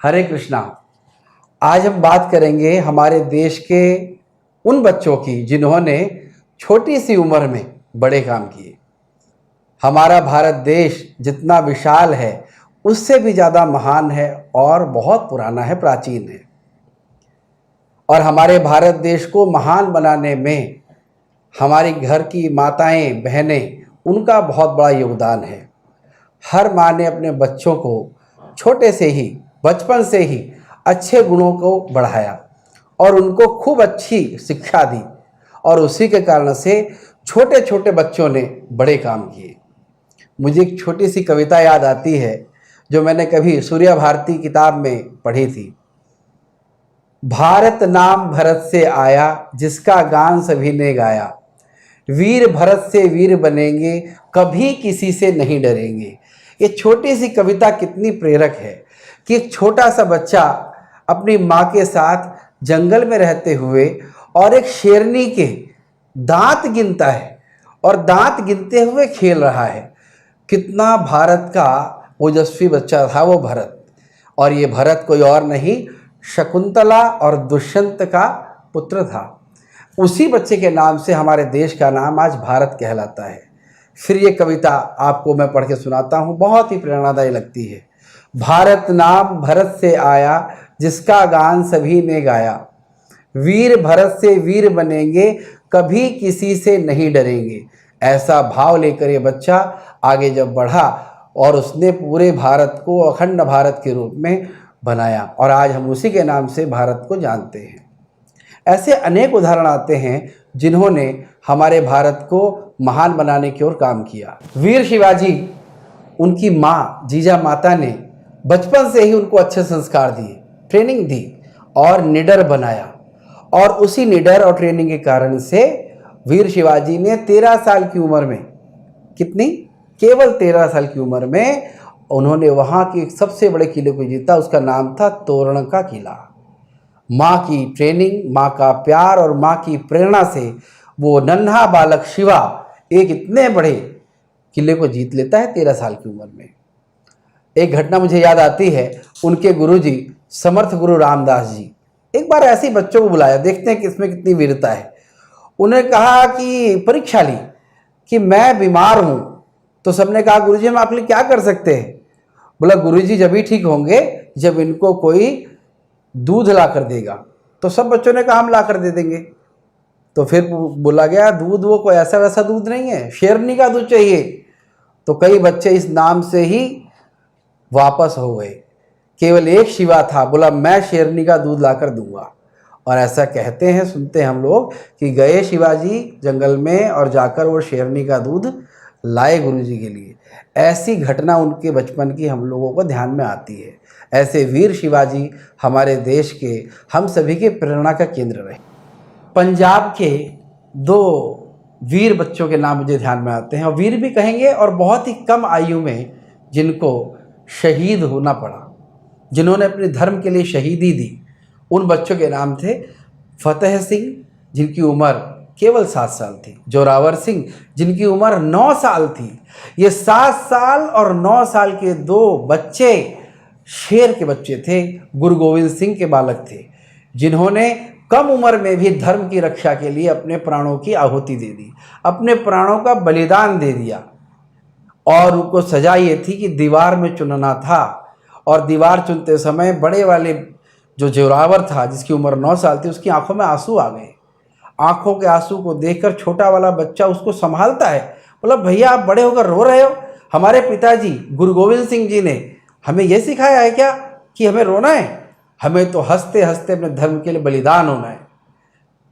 हरे कृष्णा। आज हम बात करेंगे हमारे देश के उन बच्चों की जिन्होंने छोटी सी उम्र में बड़े काम किए। हमारा भारत देश जितना विशाल है उससे भी ज़्यादा महान है और बहुत पुराना है, प्राचीन है। और हमारे भारत देश को महान बनाने में हमारी घर की माताएं, बहनें, उनका बहुत बड़ा योगदान है। हर माँ ने अपने बच्चों को छोटे से ही, बचपन से ही अच्छे गुणों को बढ़ाया और उनको खूब अच्छी शिक्षा दी, और उसी के कारण से छोटे छोटे बच्चों ने बड़े काम किए। मुझे एक छोटी सी कविता याद आती है जो मैंने कभी सूर्य भारती किताब में पढ़ी थी। भारत नाम भरत से आया, जिसका गान सभी ने गाया। वीर भरत से वीर बनेंगे, कभी किसी से नहीं डरेंगे। ये छोटी सी कविता कितनी प्रेरक है कि एक छोटा सा बच्चा अपनी माँ के साथ जंगल में रहते हुए और एक शेरनी के दांत गिनता है और दांत गिनते हुए खेल रहा है। कितना भारत का ओजस्वी बच्चा था वो भरत। और ये भरत कोई और नहीं, शकुंतला और दुष्यंत का पुत्र था। उसी बच्चे के नाम से हमारे देश का नाम आज भारत कहलाता है। फिर ये कविता आपको मैं पढ़ के सुनाता हूँ, बहुत ही प्रेरणादायी लगती है। भारत नाम भरत से आया, जिसका गान सभी ने गाया। वीर भरत से वीर बनेंगे, कभी किसी से नहीं डरेंगे। ऐसा भाव लेकर ये बच्चा आगे जब बढ़ा और उसने पूरे भारत को अखंड भारत के रूप में बनाया, और आज हम उसी के नाम से भारत को जानते हैं। ऐसे अनेक उदाहरण आते हैं जिन्होंने हमारे भारत को महान बनाने की ओर काम किया। वीर शिवाजी, उनकी माँ जीजा माता ने बचपन से ही उनको अच्छे संस्कार दिए, ट्रेनिंग दी और निडर बनाया। और उसी निडर और ट्रेनिंग के कारण से वीर शिवाजी ने 13 साल की उम्र में, कितनी, केवल 13 साल की उम्र में उन्होंने वहाँ के सबसे बड़े किले को जीता। उसका नाम था तोरण का किला। माँ की ट्रेनिंग, माँ का प्यार और माँ की प्रेरणा से वो नन्हा बालक शिवा एक इतने बड़े किले को जीत लेता है 13 साल की उम्र में। एक घटना मुझे याद आती है, उनके गुरुजी समर्थ गुरु रामदास जी एक बार ऐसे ही बच्चों को बुलाया, देखते हैं कि इसमें कितनी वीरता है। उन्हें कहा कि परीक्षा ली कि मैं बीमार हूँ। तो सबने कहा गुरुजी हम आपके लिए क्या कर सकते हैं। बोला गुरुजी जब भी ठीक होंगे जब इनको कोई दूध ला कर देगा। तो सब बच्चों ने कहा हम ला कर दे देंगे। तो फिर बोला गया दूध वो कोई ऐसा वैसा दूध नहीं है, शेरनी का दूध चाहिए। तो कई बच्चे इस नाम से ही वापस हो गए। केवल एक शिवा था, बोला मैं शेरनी का दूध लाकर दूंगा। और ऐसा कहते हैं, सुनते हैं हम लोग कि गए शिवाजी जंगल में और जाकर वो शेरनी का दूध लाए गुरुजी के लिए। ऐसी घटना उनके बचपन की हम लोगों को ध्यान में आती है। ऐसे वीर शिवाजी हमारे देश के, हम सभी के प्रेरणा का केंद्र रहे। पंजाब के 2 वीर बच्चों के नाम मुझे ध्यान में आते हैं, और वीर भी कहेंगे और बहुत ही कम आयु में जिनको शहीद होना पड़ा, जिन्होंने अपने धर्म के लिए शहीदी दी। उन बच्चों के नाम थे फतेह सिंह, जिनकी उम्र केवल 7 साल थी, जोरावर सिंह जिनकी उम्र 9 साल थी। ये 7 साल और 9 साल के 2 बच्चे शेर के बच्चे थे, गुरु गोविंद सिंह के बालक थे, जिन्होंने कम उम्र में भी धर्म की रक्षा के लिए अपने प्राणों की आहुति दे दी, अपने प्राणों का बलिदान दे दिया। और उनको सजा ये थी कि दीवार में चुनना था, और दीवार चुनते समय बड़े वाले जो जोरावर था जिसकी उम्र 9 साल थी, उसकी आंखों में आंसू आ गए। आंखों के आंसू को देखकर छोटा वाला बच्चा उसको संभालता है। बोला भैया आप बड़े होकर रो रहे हो, हमारे पिताजी गुरु गोविंद सिंह जी ने हमें यह सिखाया है क्या कि हमें रोना है? हमें तो हंसते हंसते अपने धर्म के लिए बलिदान होना है।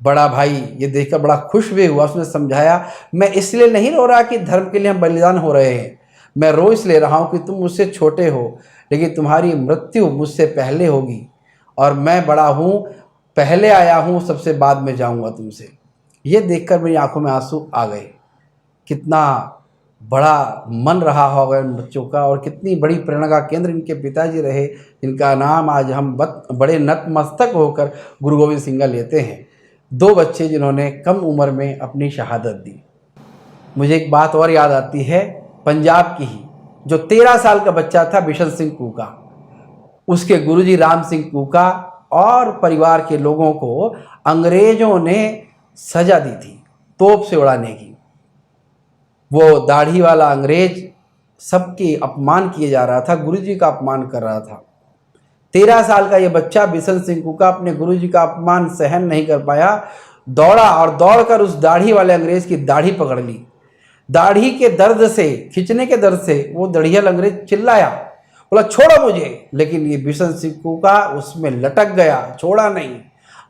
बड़ा भाई ये देखकर बड़ा खुश भी हुआ। उसने समझाया मैं इसलिए नहीं रो रहा कि धर्म के लिए हम बलिदान हो रहे हैं, मैं रो इसलिए रहा हूँ कि तुम मुझसे छोटे हो, लेकिन तुम्हारी मृत्यु मुझसे पहले होगी, और मैं बड़ा हूँ, पहले आया हूँ, सबसे बाद में जाऊँगा तुमसे। ये देखकर मेरी आंखों में आंसू आ गए। कितना बड़ा मन रहा होगा इन बच्चों का, और कितनी बड़ी प्रेरणा का केंद्र इनके पिताजी रहे, जिनका नाम आज हम बड़े नतमस्तक होकर गुरु गोविंद सिंह का लेते हैं। 2 बच्चे जिन्होंने कम उम्र में अपनी शहादत दी। मुझे एक बात और याद आती है, पंजाब की ही, जो 13 साल का बच्चा था बिशन सिंह कूका। उसके गुरुजी राम सिंह कूका और परिवार के लोगों को अंग्रेजों ने सजा दी थी तोप से उड़ाने की। वो दाढ़ी वाला अंग्रेज सबके अपमान किए जा रहा था, गुरुजी का अपमान कर रहा था। 13 साल का ये बच्चा बिशन सिंह कूका अपने गुरुजी का अपमान सहन नहीं कर पाया, दौड़ा और दौड़कर उस दाढ़ी वाले अंग्रेज की दाढ़ी पकड़ ली। दाढ़ी के दर्द से, खींचने के दर्द से वो दढ़ियल अंग्रेज चिल्लाया, बोला छोड़ो मुझे, लेकिन ये बिशन सिंह कूका उसमें लटक गया, छोड़ा नहीं।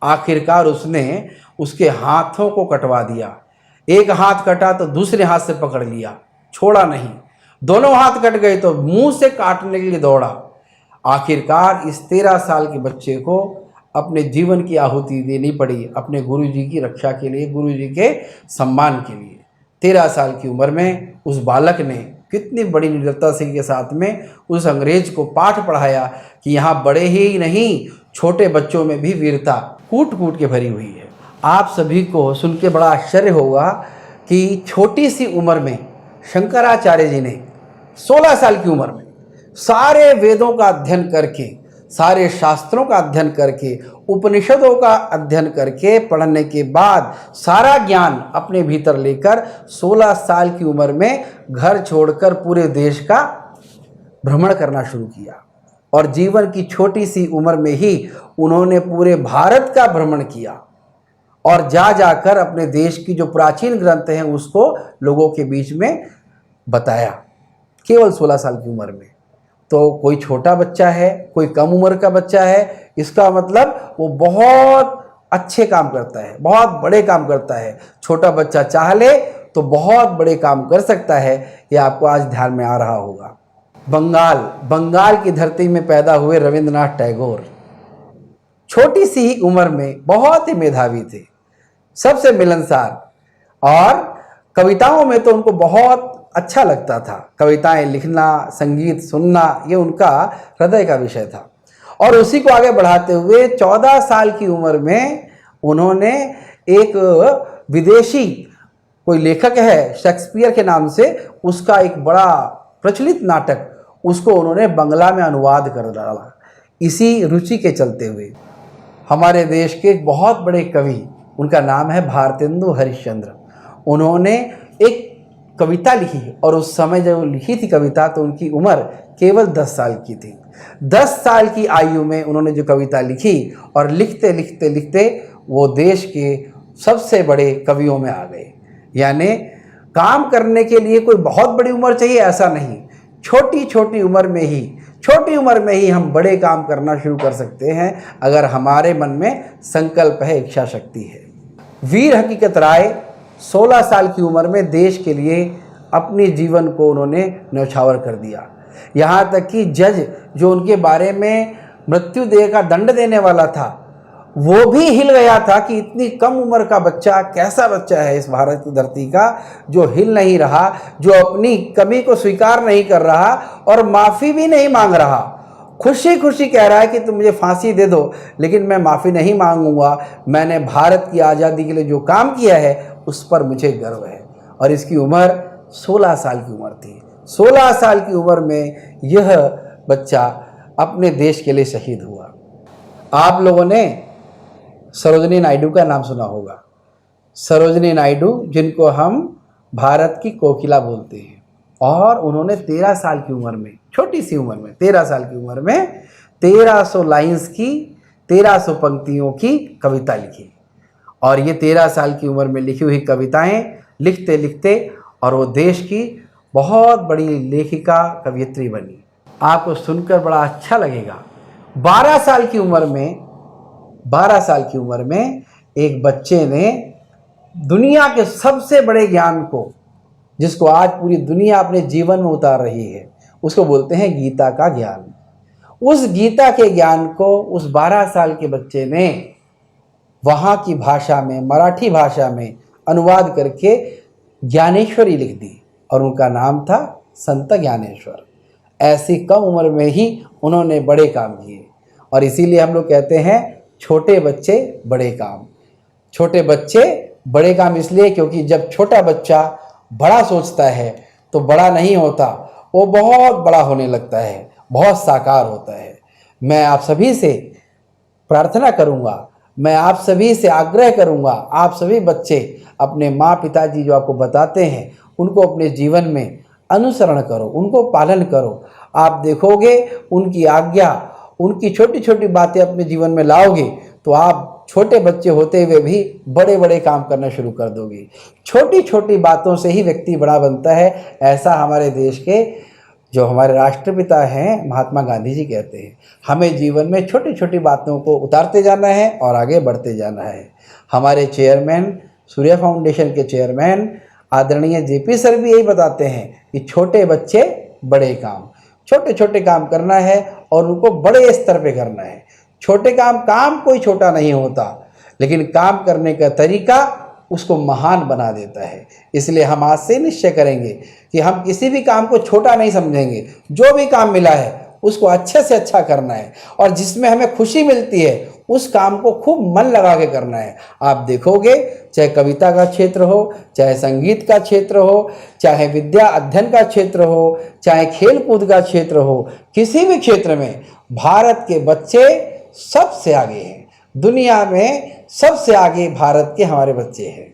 आखिरकार उसने उसके हाथों को कटवा दिया। एक हाथ कटा तो दूसरे हाथ से पकड़ लिया, छोड़ा नहीं। दोनों हाथ कट गए तो मुंह से काटने के लिए दौड़ा। आखिरकार इस 13 साल के बच्चे को अपने जीवन की आहुति देनी पड़ी, अपने गुरुजी की रक्षा के लिए, गुरुजी के सम्मान के लिए। 13 साल की उम्र में उस बालक ने कितनी बड़ी निर्दयता से के साथ में उस अंग्रेज को पाठ पढ़ाया कि यहाँ बड़े ही नहीं, छोटे बच्चों में भी वीरता कूट कूट के भरी हुई है। आप सभी को सुन के बड़ा आश्चर्य होगा कि छोटी सी उम्र में शंकराचार्य जी ने 16 साल की उम्र में सारे वेदों का अध्ययन करके, सारे शास्त्रों का अध्ययन करके, उपनिषदों का अध्ययन करके, पढ़ने के बाद सारा ज्ञान अपने भीतर लेकर 16 साल की उम्र में घर छोड़कर पूरे देश का भ्रमण करना शुरू किया। और जीवन की छोटी सी उम्र में ही उन्होंने पूरे भारत का भ्रमण किया और जा जाकर अपने देश की जो प्राचीन ग्रंथ हैं उसको लोगों के बीच में बताया, केवल 16 साल की उम्र में। तो कोई छोटा बच्चा है, कोई कम उम्र का बच्चा है, इसका मतलब वो बहुत अच्छे काम करता है, बहुत बड़े काम करता है। छोटा बच्चा चाह ले तो बहुत बड़े काम कर सकता है, ये आपको आज ध्यान में आ रहा होगा। बंगाल की धरती में पैदा हुए रविंद्रनाथ टैगोर छोटी सी ही उम्र में बहुत ही मेधावी थे, सबसे मिलनसार, और कविताओं में तो उनको बहुत अच्छा लगता था। कविताएं लिखना, संगीत सुनना, ये उनका हृदय का विषय था। और उसी को आगे बढ़ाते हुए 14 साल की उम्र में उन्होंने एक विदेशी कोई लेखक है शेक्सपियर के नाम से, उसका एक बड़ा प्रचलित नाटक, उसको उन्होंने बंगला में अनुवाद कर डाला। इसी रुचि के चलते हुए हमारे देश के एक बहुत बड़े कवि, उनका नाम है भारतेंदु हरिश्चंद्र, उन्होंने एक कविता लिखी। और उस समय जब लिखी थी कविता तो उनकी उम्र केवल 10 साल की थी। 10 साल की आयु में उन्होंने जो कविता लिखी, और लिखते लिखते लिखते वो देश के सबसे बड़े कवियों में आ गए। यानी काम करने के लिए कोई बहुत बड़ी उम्र चाहिए ऐसा नहीं, छोटी उम्र में ही हम बड़े काम करना शुरू कर सकते हैं अगर हमारे मन में संकल्प है, इच्छा शक्ति है। वीर हकीकत राय 16 साल की उम्र में देश के लिए अपने जीवन को उन्होंने न्यौछावर कर दिया। यहाँ तक कि जज जो उनके बारे में मृत्यु का दंड देने वाला था, वो भी हिल गया था कि इतनी कम उम्र का बच्चा, कैसा बच्चा है इस भारत की धरती का, जो हिल नहीं रहा, जो अपनी कमी को स्वीकार नहीं कर रहा और माफ़ी भी नहीं मांग रहा। खुशी खुशी कह रहा है कि तुम मुझे फांसी दे दो, लेकिन मैं माफ़ी नहीं मांगूंगा, मैंने भारत की आज़ादी के लिए जो काम किया है उस पर मुझे गर्व है। और इसकी उम्र 16 साल की उम्र थी। 16 साल की उम्र में यह बच्चा अपने देश के लिए शहीद हुआ। आप लोगों ने सरोजिनी नायडू का नाम सुना होगा। सरोजिनी नायडू, जिनको हम भारत की कोकिला बोलते हैं, और उन्होंने 13 साल की उम्र में, छोटी सी उम्र में, 13 साल की उम्र में 1300 लाइन्स की, 1300 पंक्तियों की कविता लिखी। और ये 13 साल की उम्र में लिखी हुई कविताएं लिखते लिखते और वो देश की बहुत बड़ी लेखिका, कवियत्री बनी। आपको सुनकर बड़ा अच्छा लगेगा। 12 साल की उम्र में एक बच्चे ने दुनिया के सबसे बड़े ज्ञान को, जिसको आज पूरी दुनिया अपने जीवन में उतार रही है, उसको बोलते हैं गीता का ज्ञान। उस गीता के ज्ञान को उस 12 साल के बच्चे ने वहाँ की भाषा में, मराठी भाषा में अनुवाद करके ज्ञानेश्वरी लिख दी, और उनका नाम था संत ज्ञानेश्वर। ऐसी कम उम्र में ही उन्होंने बड़े काम किए, और इसीलिए हम लोग कहते हैं छोटे बच्चे बड़े काम। छोटे बच्चे बड़े काम इसलिए क्योंकि जब छोटा बच्चा बड़ा सोचता है तो बड़ा नहीं होता, वो बहुत बड़ा होने लगता है, बहुत साकार होता है। मैं आप सभी से प्रार्थना करूंगा, मैं आप सभी से आग्रह करूंगा, आप सभी बच्चे अपने माँ पिताजी जो आपको बताते हैं उनको अपने जीवन में अनुसरण करो, उनको पालन करो। आप देखोगे उनकी आज्ञा, उनकी छोटी छोटी बातें अपने जीवन में लाओगे तो आप छोटे बच्चे होते हुए भी बड़े बड़े काम करना शुरू कर दोगे। छोटी छोटी बातों से ही व्यक्ति बड़ा बनता है, ऐसा हमारे देश के जो हमारे राष्ट्रपिता हैं महात्मा गांधी जी कहते हैं। हमें जीवन में छोटी छोटी बातों को उतारते जाना है और आगे बढ़ते जाना है। हमारे चेयरमैन, सूर्य फाउंडेशन के चेयरमैन आदरणीय जेपी सर भी यही बताते हैं कि छोटे बच्चे बड़े काम, छोटे छोटे काम करना है और उनको बड़े स्तर पे करना है। छोटे काम कोई छोटा नहीं होता, लेकिन काम करने का तरीका उसको महान बना देता है। इसलिए हम आज से निश्चय करेंगे कि हम किसी भी काम को छोटा नहीं समझेंगे। जो भी काम मिला है उसको अच्छे से अच्छा करना है और जिसमें हमें खुशी मिलती है उस काम को खूब मन लगा के करना है। आप देखोगे चाहे कविता का क्षेत्र हो, चाहे संगीत का क्षेत्र हो, चाहे विद्या अध्ययन का क्षेत्र हो, चाहे खेल कूद का क्षेत्र हो, किसी भी क्षेत्र में भारत के बच्चे सबसे आगे हैं। दुनिया में सबसे आगे भारत के हमारे बच्चे हैं।